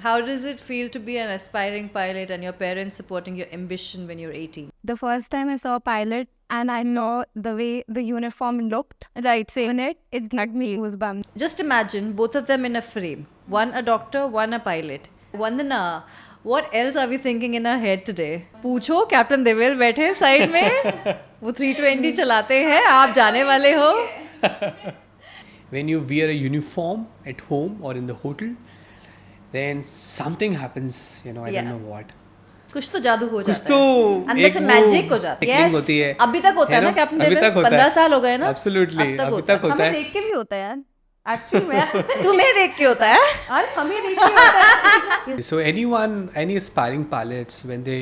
How does it feel to be an aspiring pilot and your parents supporting your ambition when you're 18? The first time I saw a pilot and I know the way the uniform looked, right, saying it gave me goosebumps. Just imagine both of them in a frame. One a doctor, one a pilot. Vandana, what else are we thinking in our head today? पूछो captain देवेल बैठे side में वो 320 चलाते हैं आप जाने वाले हो. When you wear a uniform at home or in the hotel, then something happens, I Yeah. don't know what. कुछ तो जादू हो कुछ जाता तो है अंदर से एक वो मैजिक हो जाता है. technique होती है. अभी तक होता है ना कैप्टन अभी देवेल तक होता 15 है. साल हो गए ना. Absolutely, अब तक अभी होता तक होता हमें है. देख के भी होता है यार. Actually, मैं तुम्हें देख के होता है. अरे हमें देख के होता है. So any aspiring pilots, when they,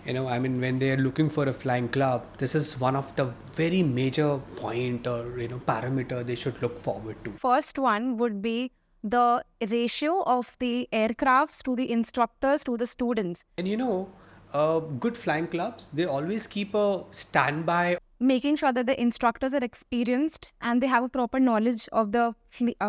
when they are looking for a flying club, this is one of the very major point or, parameter they should look forward to. First one would be the ratio of the aircrafts to the instructors to the students. And good flying clubs, they always keep a standby. Making sure that the instructors are experienced and they have a proper knowledge of the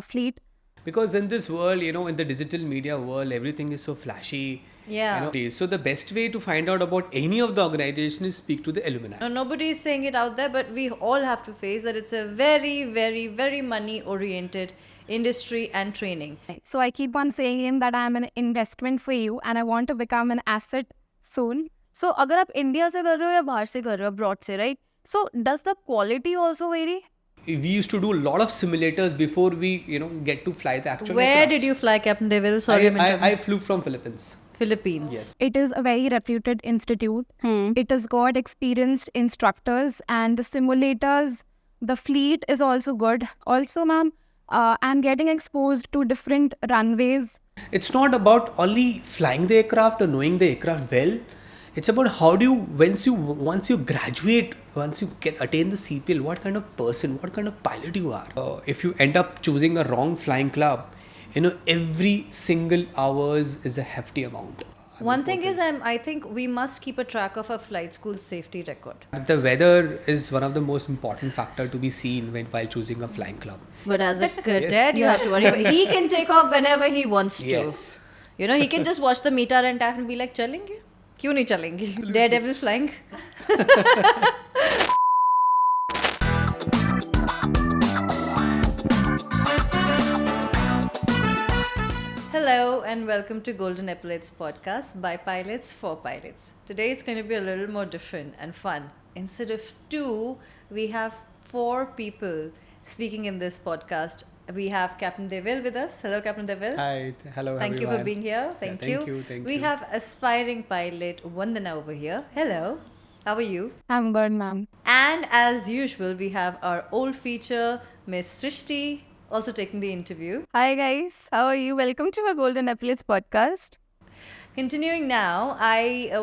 fleet. Because in this world, in the digital media world, everything is so flashy. Yeah. So the best way to find out about any of the organization is speak to the alumni. No, nobody is saying it out there, but we all have to face that it's a very, very, very money-oriented industry and training. So I keep on saying him that I am an investment for you and I want to become an asset soon. So अगर आप India से कर रहे हो या बाहर से कर रहे हो abroad से, right? So does the quality also vary? We used to do a lot of simulators before we, get to fly the actual Where aircraft. did you fly, Captain Devil? Sorry, I flew from Philippines. Philippines. Yes. It is a very reputed institute. It has got experienced instructors and the simulators. The fleet is also good. Also, ma'am, I'm getting exposed to different runways. It's not about only flying the aircraft or knowing the aircraft well. It's about how do you once you graduate, once you attain the CPL, what kind of person, what kind of pilot you are. If you end up choosing a wrong flying club, every single hours is a hefty amount. One thing is, I think we must keep a track of our flight school safety record. The weather is one of the most important factor to be seen while choosing a flying club. But as a cadet, you have to worry. But he can take off whenever he wants to. Yes. He can just watch the meter and tap and be like, "Chalenge? क्यों नहीं चलेंगे? Daredevil is flying." Hello and welcome to Golden Epaulettes podcast by pilots for pilots. Today it's going to be a little more different and fun. Instead of 2, we have 4 people speaking in this podcast. We have Captain Devil with us. Hello, Captain Devil. Hi, hello. Thank you for being here. Thank you. Thank we you. have aspiring pilot Vandana over here. Hello. How are you? I'm good, ma'am. And as usual, we have our old feature, Miss Srishti, also taking the interview. Hi, guys. How are you? Welcome to our Golden Epaulettes podcast. Continuing now,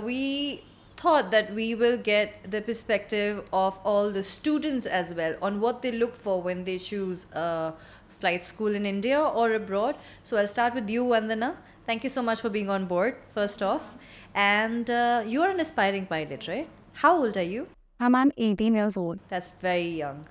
we thought that we will get the perspective of all the students as well on what they look for when they choose a flight school in India or abroad. So I'll start with you, Vandana. Thank you so much for being on board, first off. And you are an aspiring pilot, right? How old are you? I'm 18 years old. That's very young.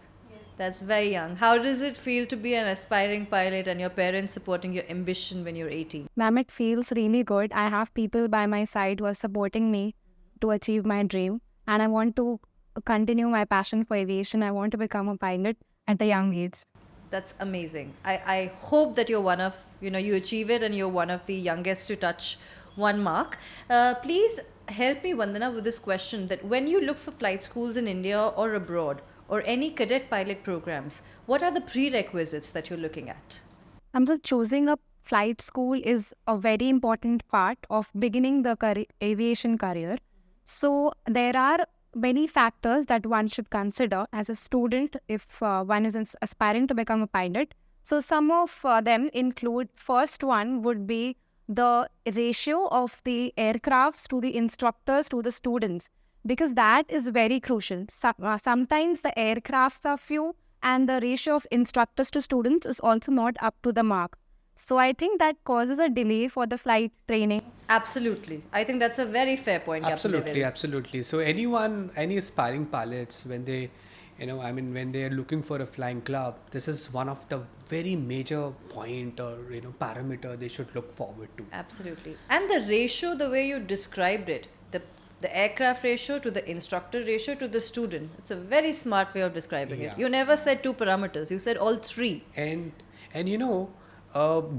That's very young. How does it feel to be an aspiring pilot and your parents supporting your ambition when you're 18? Ma'am, it feels really good. I have people by my side who are supporting me to achieve my dream. And I want to continue my passion for aviation. I want to become a pilot at a young age. That's amazing. I hope that you're one of, you achieve it and you're one of the youngest to touch one mark. Please help me, Vandana, with this question that when you look for flight schools in India or abroad or any cadet pilot programs, what are the prerequisites that you're looking at? So choosing a flight school is a very important part of beginning the aviation career. So there are many factors that one should consider as a student if one is aspiring to become a pilot. So some of them include, first one would be the ratio of the aircrafts to the instructors to the students, because that is very crucial. Sometimes the aircrafts are few and the ratio of instructors to students is also not up to the mark. So I think that causes a delay for the flight training. Absolutely. I think that's a very fair point, Captain Devil. Absolutely. So any aspiring pilots, when they, I mean, when they are looking for a flying club, this is one of the very major point or parameter they should look forward to. Absolutely. And the ratio, the way you described it, the aircraft ratio to the instructor ratio to the student, it's a very smart way of describing Yeah. it. You never said two parameters, you said all three. And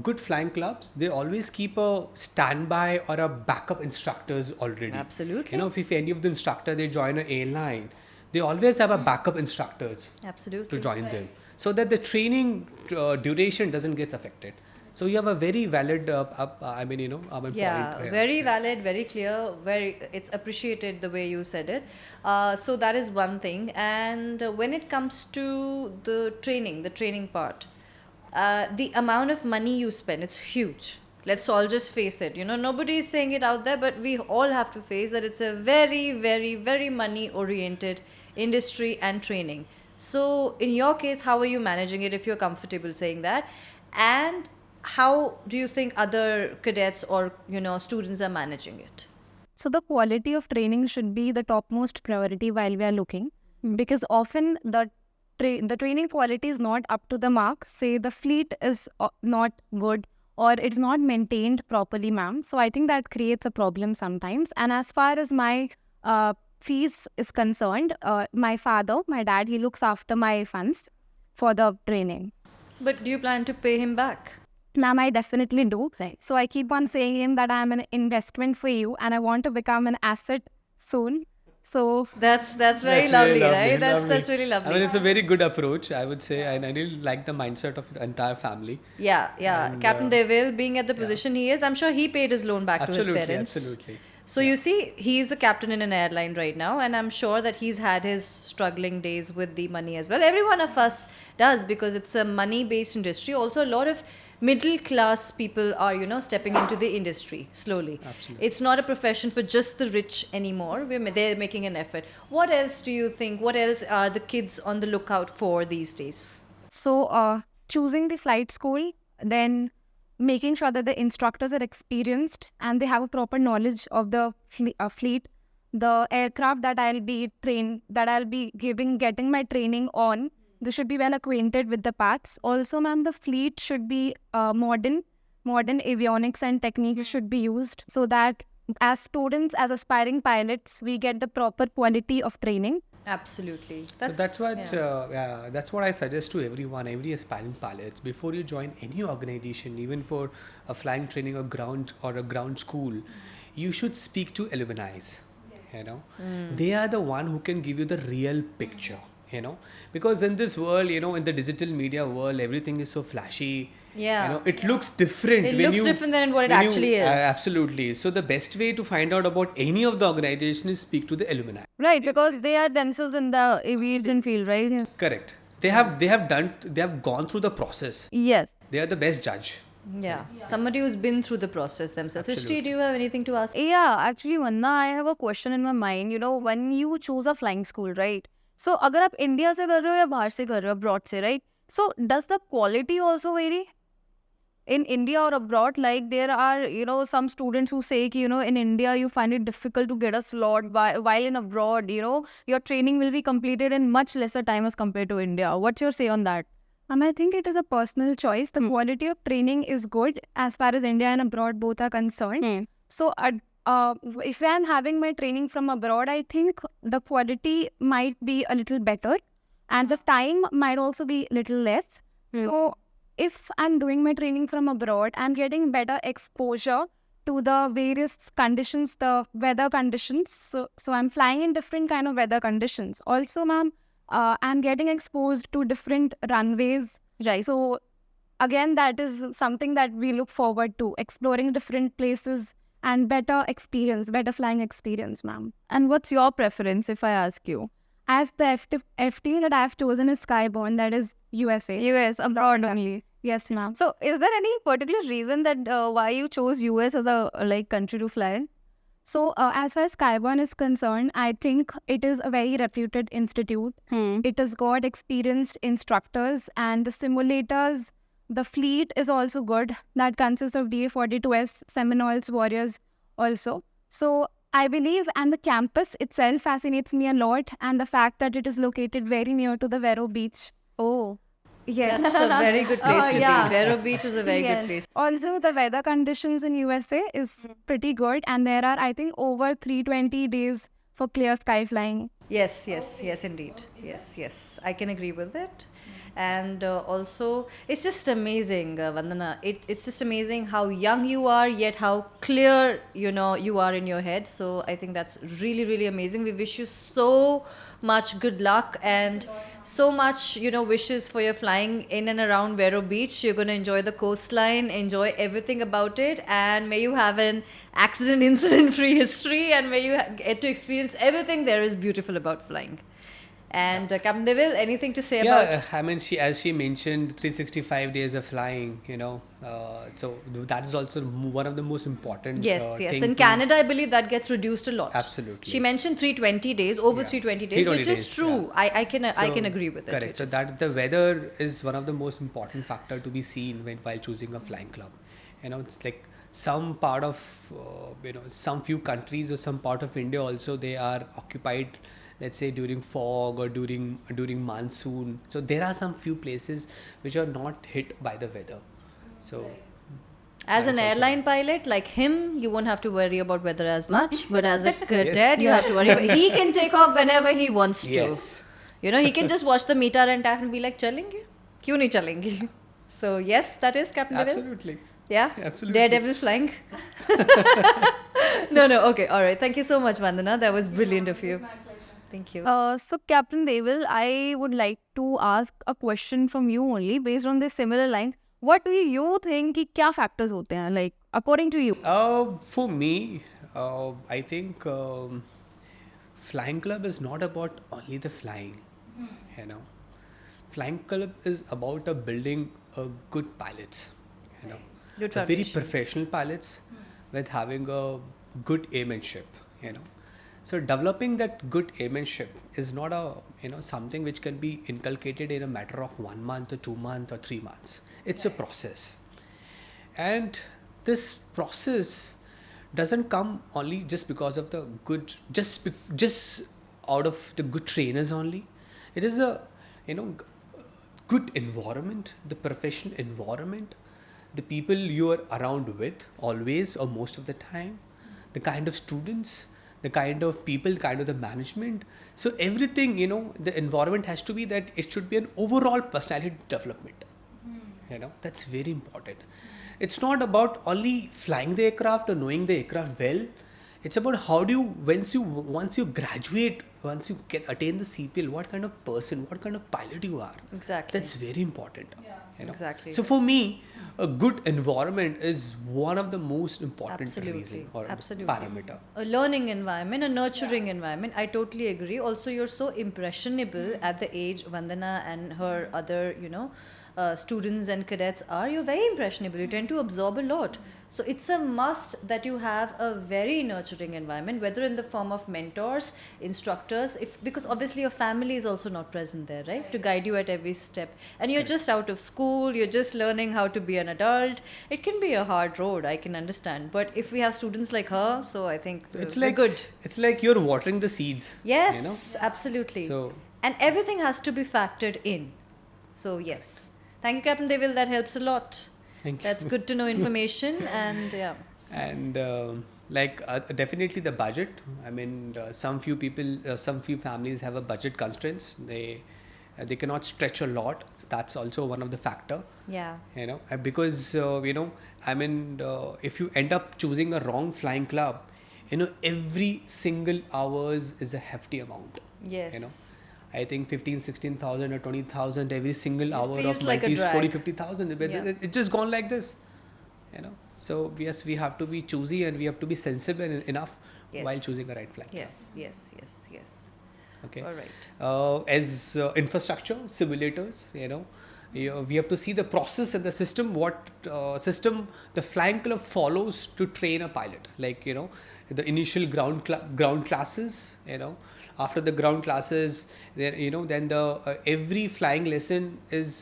good flying clubs, they always keep a standby or a backup instructors already. Absolutely. If any of the instructor they join an airline, they always have a backup instructors Absolutely. to join them, so that the training duration doesn't get affected. So you have a very valid point. Yeah, very valid, very clear, it's appreciated the way you said it. So that is one thing. And when it comes to the training part, the amount of money you spend, it's huge. Let's all just face it. Nobody is saying it out there, but we all have to face that it's a very, very, very money oriented industry and training. So in your case, how are you managing it, if you're comfortable saying that? And how do you think other cadets or students are managing it? So the quality of training should be the topmost priority while we are looking, because often the training quality is not up to the mark. Say the fleet is not good or it's not maintained properly, ma'am. So I think that creates a problem sometimes. And as far as my fees is concerned, my dad, he looks after my funds for the training. But do you plan to pay him back? Ma'am, I definitely do. So I keep on saying him that I'm an investment for you and I want to become an asset soon. So that's very That's lovely, really right? lovely. That's really lovely. I mean, it's a very good approach, I would say, and I really like the mindset of the entire family. Yeah. And, Captain Deville, being at the position he is, I'm sure he paid his loan back to his parents. Absolutely. So you see, he's a captain in an airline right now, and I'm sure that he's had his struggling days with the money as well. Every one of us does, because it's a money-based industry. Also, a lot of middle-class people are, stepping into the industry slowly. Absolutely. It's not a profession for just the rich anymore. They're making an effort. What else do you think? What else are the kids on the lookout for these days? So choosing the flight school, then making sure that the instructors are experienced and they have a proper knowledge of the fleet, the aircraft that I'll be getting my training on. They should be well acquainted with the paths. Also, ma'am, the fleet should be modern avionics and techniques should be used, so that as students, as aspiring pilots, we get the proper quality of training. Absolutely. That's what I suggest to every aspiring pilots. Before you join any organization, even for a flying training or a ground school, you should speak to alumni. They are the one who can give you the real picture. Because in this world, in the digital media world, everything is so flashy. Yeah. It looks different. It looks different than what it actually is. Absolutely. So the best way to find out about any of the organization is speak to the alumni. Right, because they are themselves in the aviation field, right? Correct. They have gone through the process. Yes. They are the best judge. Yeah. Somebody who's been through the process themselves. Absolutely. Srishti, do you have anything to ask? Yeah, actually, Vanna, I have a question in my mind. When you choose a flying school, right? So, अगर आप India से कर रहे हो या बाहर से कर रहे हो, abroad से, right? So, does the quality also vary? In India or abroad, like there are, some students who say, in India, you find it difficult to get a slot, while in abroad, your training will be completed in much lesser time as compared to India. What's your say on that? I think it is a personal choice. The quality of training is good as far as India and abroad both are concerned. So, if I am having my training from abroad, I think the quality might be a little better and the time might also be a little less. So, if I'm doing my training from abroad, I'm getting better exposure to the various conditions, the weather conditions. So I'm flying in different kind of weather conditions. Also, ma'am, I'm getting exposed to different runways. Right. So again, that is something that we look forward to, exploring different places and better flying experience, ma'am. And what's your preference, if I ask you? I have the FT that I have chosen is Skyborne, that is USA. US, abroad only. Yes, ma'am. So, is there any particular reason that why you chose US as a country to fly in? So, as far as Skyborne is concerned, I think it is a very reputed institute. It has got experienced instructors and the simulators. The fleet is also good. That consists of DA-42S, Seminoles, Warriors also. So, I believe, and the campus itself fascinates me a lot, and the fact that it is located very near to the Vero beach. Oh, yes. That's a very good place to yeah. be. Vero Beach is a very good Yes. place. Also, the weather conditions in USA is pretty good, and there are, I think, over 320 days for clear sky flying. Yes, yes, yes, indeed. Yes, yes, I can agree with it. And also, it's just amazing, Vandana. It's just amazing how young you are, yet how clear you are in your head. So I think that's really, really amazing. We wish you so much good luck and so much wishes for your flying in and around Vero Beach. You're going to enjoy the coastline, enjoy everything about it, and may you have an accident incident free history, and may you get to experience everything there is beautiful about flying. And Captain Deville, anything to say about? Yeah, I mean, as she mentioned, 365 days of flying, so that is also one of the most important. Yes, yes. thing In to- Canada, I believe that gets reduced a lot. Absolutely. She mentioned 320 days, over Yeah. 320 days, 320 which is days, true. yeah. I can So, agree with it. Correct. It So is. that the weather is one of the most important factor to be seen while choosing a flying club. It's like some part of some few countries or some part of India also they are occupied. Let's say during fog or during monsoon. So there are some few places which are not hit by the weather. So As an that's also- airline pilot, like him, you won't have to worry about weather as much. But as a cadet, Yes. you have to worry. About, he can take off whenever he wants to. Yes. He can just watch the meter and tap and be like, "Chalenge? Kyun nahi chalenge?" So yes, that is Captain Deville. Absolutely. Yeah? Absolutely. Daredevil flying? No. Okay. All right. Thank you so much, Vandana. That was brilliant of you. Thank you. So, Captain Devil, I would like to ask a question from you only based on the similar lines. What do you think कि क्या factors होते हैं, like according to you? For me, I think flying club is not about only the flying. Flying club is about building a good pilots. Good A very foundation. professional pilots with having a good airmanship. So developing that good airmanship is not something which can be inculcated in a matter of 1 month or 2 months or 3 months. It's a process. And this process doesn't come only just because of the good, just out of the good trainers only. It is a good environment, the professional environment, the people you are around with always or most of the time, the kind of students, the kind of people, kind of the management. So everything, the environment has to be that it should be an overall personality development. That's very important. It's not about only flying the aircraft or knowing the aircraft well. It's about how do you once you graduate, once you attain the CPL, what kind of person, what kind of pilot you are. Exactly. That's very important. Exactly. So for me, a good environment is one of the most important Absolutely. reason or Absolutely. parameter. A learning environment, a nurturing environment. I totally agree. Also, you're so impressionable at the age Vandana and her other, students and cadets are. You're very impressionable. You tend to absorb a lot. So it's a must that you have a very nurturing environment, whether in the form of mentors, instructors, because obviously your family is also not present there, right? To guide you at every step. And you're just out of school, you're just learning how to be an adult. It can be a hard road, I can understand. But if we have students like her, so I think It's we're like good. It's like you're watering the seeds. Yes, absolutely. So- and everything has to be factored in. So yes. Thank you, Captain Deville. That helps a lot. Thank you. That's good to know information. And yeah. And definitely the budget. I mean, some few families have a budget constraints. They cannot stretch a lot. So that's also one of the factor. Yeah. Because if you end up choosing a wrong flying club, every single hours is a hefty amount. Yes. I think 16,000 or 20,000 every single hour feels of like a 90s, drag. 40, 50,000. Yeah. It's just gone like this. So yes, we have to be choosy and we have to be sensible enough Yes. while choosing a right flight. Yes. Okay. All right. As infrastructure simulators, we have to see the process and the system, what system the flying club follows to train a pilot. Like the initial ground classes, after the ground classes, then the every flying lesson is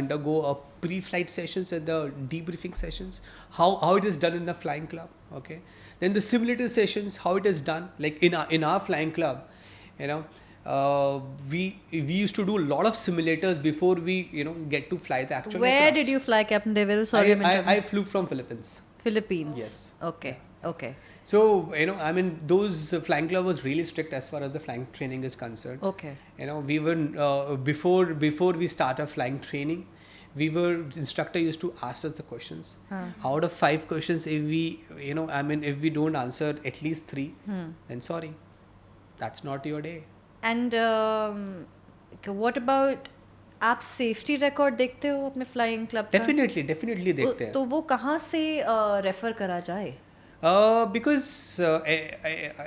undergo a pre-flight sessions and the debriefing sessions, how it is done in the flying club. Okay, then the simulator sessions, how it is done, like in our flying club, we used to do a lot of simulators before we get to fly the actual Where aircrafts. did you fly, Captain Deville? Sorry, I flew from Philippines. Philippines. Yes. Okay. Okay. So, those flying club was really strict as far as the flying training is concerned. Okay. We were, before we start our flying training, instructor used to ask us the questions. Out of 5 questions, if we don't answer at least 3, then sorry, that's not your day. And what about आप safety record देखते हो अपने flying club का? Definitely देखते हैं. तो वो कहाँ से रेफर करा जाए? Because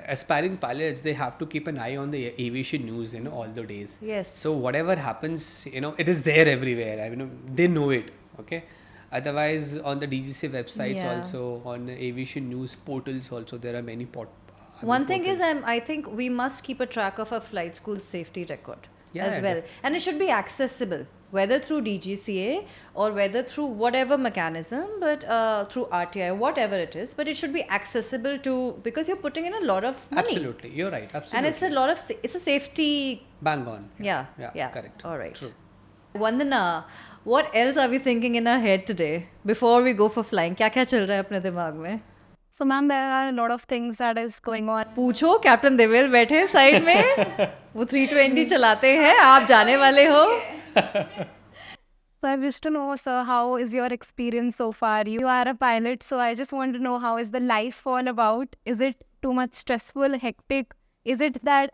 aspiring pilots, they have to keep an eye on the aviation news, all the days. Yes. So whatever happens, it is there everywhere. They know it. Okay. Otherwise, on the DGC websites also, on aviation news portals also, there are many One thing portals. is, I think we must keep a track of our flight school safety record as Yeah, well. And it should be accessible, whether through DGCA or whether through whatever mechanism, but through RTI, whatever it is. But it should be accessible to, because you're putting in a lot of money. Absolutely. You're right. Absolutely. And it's a lot of, it's a safety. Bang on. Yeah. Correct. All right. True. Vandana, what else are we thinking in our head today before we go for flying? क्या क्या चल रहा है अपने दिमाग में? So, ma'am, there are a lot of things that is going on. पूछो, captain देवेल बैठे हैं साइड में, वो 320 चलाते हैं, आप जाने वाले हो. So I wish to know, sir, how is your experience so far? You are a pilot, so I just want to know, how is the life all about? Is it too much stressful, hectic? Is it that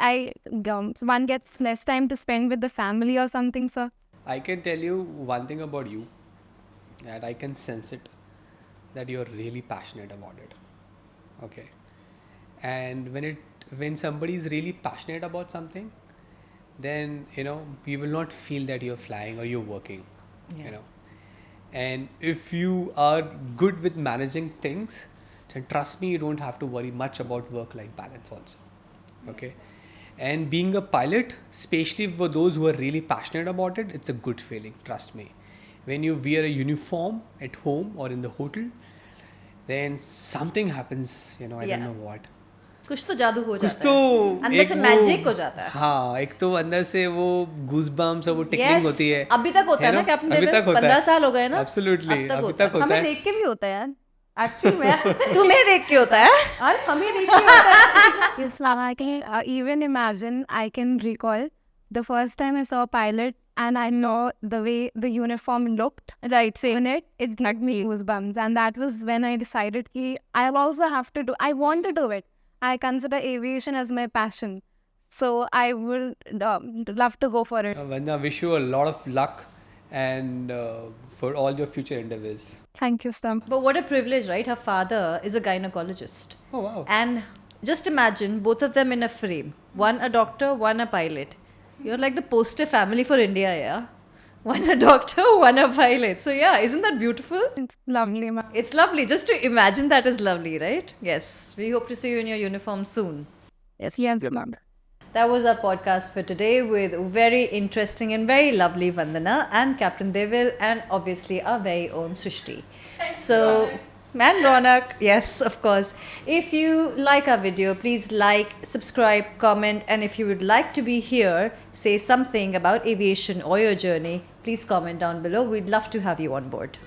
one gets less time to spend with the family or something, sir? I can tell you one thing about you, that I can sense it, that you're really passionate about it. Okay. And when somebody is really passionate about something, then you will not feel that you're flying or you're working. And if you are good with managing things, then trust me, you don't have to worry much about work-life balance also. Okay. And being a pilot, especially for those who are really passionate about it, it's a good feeling, trust me. When you wear a uniform at home or in the hotel, then something happens, I don't know what. कुछ तो जादू हो कुछ जाता तो है, अंदर से मैजिक हो जाता है. हाँ, एक तो अंदर से वो गूज़बम्स और वो टिकलिंग होती है. अभी तक होता है ना कैप्टन अभी देवेल? तक होता है. 15 साल हो गए ना? Absolutely, अभी तक होता हमें है. देख के भी होता है यार. Actually, मैं तुम्हें देख के होता है? अरे हमें देख के होता है. Yes, ma'am, I can even imagine. I can recall the first time I saw a pilot, and I know the way the uniform looked. Right, saying it gave me goosebumps, and that was when I decided that I also have to do. I want to do it. I consider aviation as my passion, so I will love to go for it. Vandana, wish you a lot of luck and for all your future endeavors. Thank you, Stam. But what a privilege, right? Her father is a gynecologist. Oh, wow. And just imagine both of them in a frame. One a doctor, one a pilot. You're like the poster family for India, yeah? One a doctor, one a pilot. So yeah, isn't that beautiful? It's lovely, ma'am. It's lovely. Just to imagine that is lovely, right? Yes. We hope to see you in your uniform soon. Yes, ma'am. That was our podcast for today with very interesting and very lovely Vandana and Captain Devil and obviously our very own Srishti. So, and Ronak, yes, of course. If you like our video, please like, subscribe, comment, and if you would like to be here, say something about aviation or your journey, please comment down below. We'd love to have you on board.